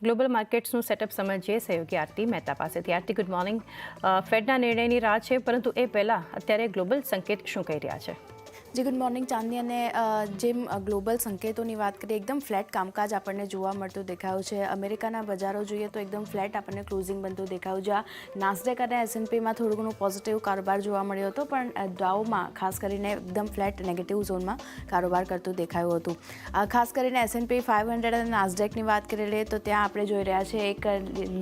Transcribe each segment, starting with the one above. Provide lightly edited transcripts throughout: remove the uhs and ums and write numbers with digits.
Global માર્કેટ્સનું setup સમજીએ સહયોગી આરતી મહેતા પાસેથી. આરતી, ગુડ મોર્નિંગ. ફેડના નિર્ણયની રાહ છે, પરંતુ એ પહેલાં અત્યારે ગ્લોબલ સંકેત શું કહી રહ્યા છે? જી ગુડ મોર્નિંગ ચાંદની. અને જેમ ગ્લોબલ સંકેતોની વાત કરીએ, એકદમ ફ્લેટ કામકાજ આપણને જોવા મળતું દેખાયું છે. અમેરિકાના બજારો જોઈએ તો એકદમ ફ્લેટ આપણને ક્લોઝિંગ બનતું દેખાયું. જ્યાં નાસ્ડેક અને S&Pમાં થોડું ઘણું પોઝિટિવ કારોબાર જોવા મળ્યો હતો, પણ ડાઉમાં ખાસ કરીને એકદમ ફ્લેટ નેગેટિવ ઝોનમાં કારોબાર કરતું દેખાયું હતું. ખાસ કરીને S&P 500 અને નાસ્ડેકની વાત કરી લઈએ તો ત્યાં આપણે જોઈ રહ્યા છીએ એક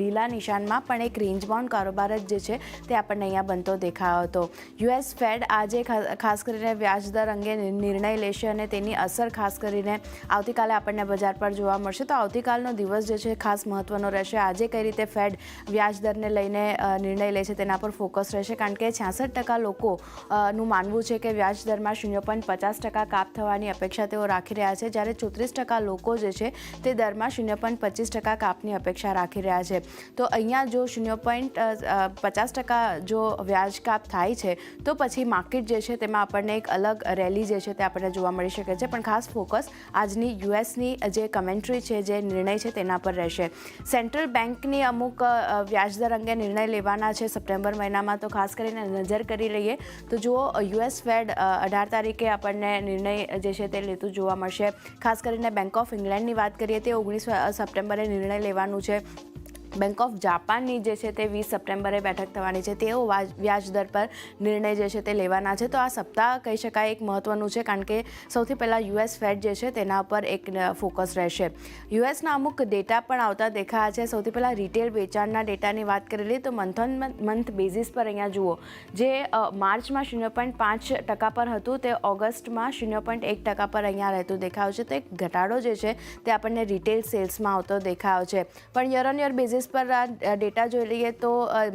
લીલા નિશાનમાં પણ એક રેન્જ બાઉન્ડ કારોબાર જ જે છે તે આપણને અહીંયા બનતો દેખાયો હતો. US ફેડ આજે ખાસ કરીને વ્યાજ દર અંગે નિર્ણય લેશે અને તેની અસર ખાસ કરીને આવતીકાલે આપણને બજાર પર જોવા મળશે. તો આવતીકાલનો દિવસ જે છે ખાસ મહત્વનો રહેશે. આજે કઈ રીતે ફેડ વ્યાજ દરને લઈને નિર્ણય લે છે તેના પર ફોકસ રહેશે, કારણ કે 66% લોકોનું માનવું છે કે વ્યાજ દરમાં 0.50% કાપ થવાની અપેક્ષા તેઓ રાખી રહ્યા છે, જ્યારે 34% લોકો જે છે તે દરમાં 0.25% કાપની અપેક્ષા રાખી રહ્યા છે. તો અહીંયા જો 0.50% જો વ્યાજ કાપ થાય છે તો પછી માર્કેટ જે છે તેમાં આપણને એક અલગ રેલી જે છે તે આપણને જોવા મળી શકે છે. પણ ખાસ ફોકસ આજની USની જે કમેન્ટ્રી છે, જે નિર્ણય છે તેના પર રહેશે. સેન્ટ્રલ બેંકની અમુક વ્યાજદર અંગે નિર્ણય લેવાના છે સપ્ટેમ્બર મહિનામાં. તો ખાસ કરીને નજર કરી લઈએ તો જુઓ, US ફેડ 18 તારીખે આપણને નિર્ણય જે છે તે લેતું જોવા મળશે. ખાસ કરીને બેંક ઓફ ઇંગ્લેન્ડની વાત કરીએ તે 19 સપ્ટેમ્બરે નિર્ણય લેવાનું છે. બેંક ઓફ જાપાનની જે છે તે 20 સપ્ટેમ્બરે બેઠક થવાની છે. તેઓ વ્યાજ દર પર નિર્ણય જે છે તે લેવાના છે. તો આ સપ્તાહ કહી શકાય એક મહત્વનું છે, કારણ કે સૌથી પહેલાં US ફેડ જે છે તેના પર એક ફોકસ રહેશે. USના અમુક ડેટા પણ આવતા દેખાયા છે. સૌથી પહેલાં રિટેલ વેચાણના ડેટાની વાત કરી લઈએ તો મંથ ઓન મંથ બેઝિસ પર અહીંયા જુઓ, જે માર્ચમાં 0.5% પર હતું તે ઓગસ્ટમાં 0.1% પર અહીંયા રહેતું દેખાયું છે. તો એક ઘટાડો જે છે તે આપણને રિટેલ સેલ્સમાં આવતો દેખાયો છે. પણ યર ઓન યર બેઝિસ પર આ ડેટા જોઈ લઈએ તો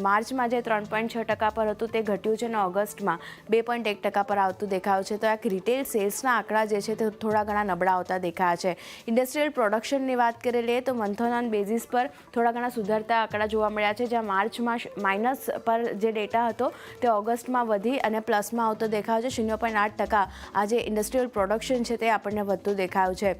માર્ચમાં જે 3.6% પર હતું તે ઘટ્યું છે અને ઓગસ્ટમાં 2.1% પર આવતું દેખાયું છે. તો આ રિટેલ સેલ્સના આંકડા જે છે તે થોડા ઘણા નબળા આવતા દેખાયા છે. ઇન્ડસ્ટ્રીયલ પ્રોડક્શનની વાત કરી લઈએ તો મંથ ઓન બેઝિસ પર થોડા ઘણા સુધરતા આંકડા જોવા મળ્યા છે. જ્યાં માર્ચમાં માઇનસ પર જે ડેટા હતો તે ઓગસ્ટમાં વધી અને પ્લસમાં આવતો દેખાયો છે. 0.8% આ જે ઇન્ડસ્ટ્રીયલ પ્રોડક્શન છે તે આપણને વધતું દેખાયું છે.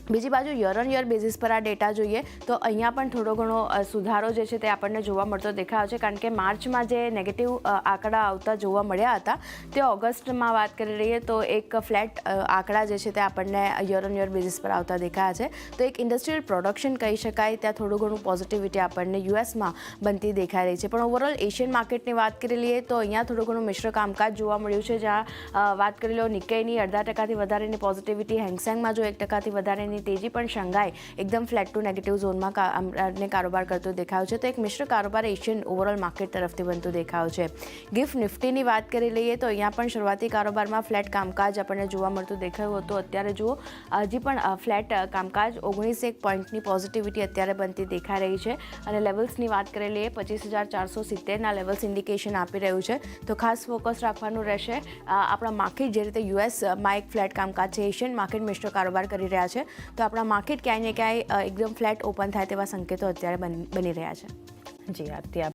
બીજી બાજુ યર ઓન યર બેઝિસ પર આ ડેટા જોઈએ તો અહીંયા પણ થોડો ઘણો સુધારો જે છે તે આપણને જોવા મળતો દેખાયો છે, કારણ કે માર્ચમાં જે નેગેટિવ આંકડા આવતા જોવા મળ્યા હતા તે ઓગસ્ટમાં વાત કરી લઈએ તો એક ફ્લેટ આંકડા જે છે તે આપણને યર ઓન યર બેઝિસ પર આવતા દેખાયા છે. તો એક ઇન્ડસ્ટ્રીયલ પ્રોડક્શન કહી શકાય, ત્યાં થોડું ઘણું પોઝિટિવિટી આપણને USમાં બનતી દેખાઈ રહી છે. પણ ઓવરઓલ એશિયન માર્કેટની વાત કરી લઈએ તો અહીંયા થોડું ઘણું મિશ્ર કામકાજ જોવા મળ્યું છે. જ્યાં વાત કરી લો નિક્કેઈની 0.5% વધારેની પોઝિટિવિટી, હેંગસેંગમાં જો 1% વધારેની તેજી, પણ શંઘાઈ એકદમ ફ્લેટ ટુ નેગેટિવ ઝોનમાં કારોબાર કરતો દેખાયો છે. તો એક મિશ્ર કારોબાર એશિયન ઓવરઓલ માર્કેટ તરફથી બનતો દેખાયો છે. ગિફ્ટ નિફ્ટીની વાત કરી લઈએ તો અહીંયા પણ શરૂઆતી કારોબારમાં ફ્લેટ કામકાજ આપણને જોવા મળતું દેખાયું હતું. અત્યારે જુઓ, હજી પણ ફ્લેટ કામકાજ 19 પોઈન્ટની પોઝિટિવિટી અત્યારે બનતી દેખાઈ રહી છે. અને લેવલ્સની વાત કરી લઈએ 25,470ના લેવલ્સ ઇન્ડિકેશન આપી રહ્યું છે. તો ખાસ ફોકસ રાખવાનું રહેશે. આપણા માર્કેટ જે રીતે USમાં એક ફ્લેટ કામકાજ છે, એશિયન માર્કેટ મિશ્ર કારોબાર કરી રહ્યા છે, તો આપણા માર્કેટ ક્યાંય ને ક્યાંય એકદમ ફ્લેટ ઓપન થાય તેવા સંકેતો અત્યારે બની રહ્યા છે. જી આરતી.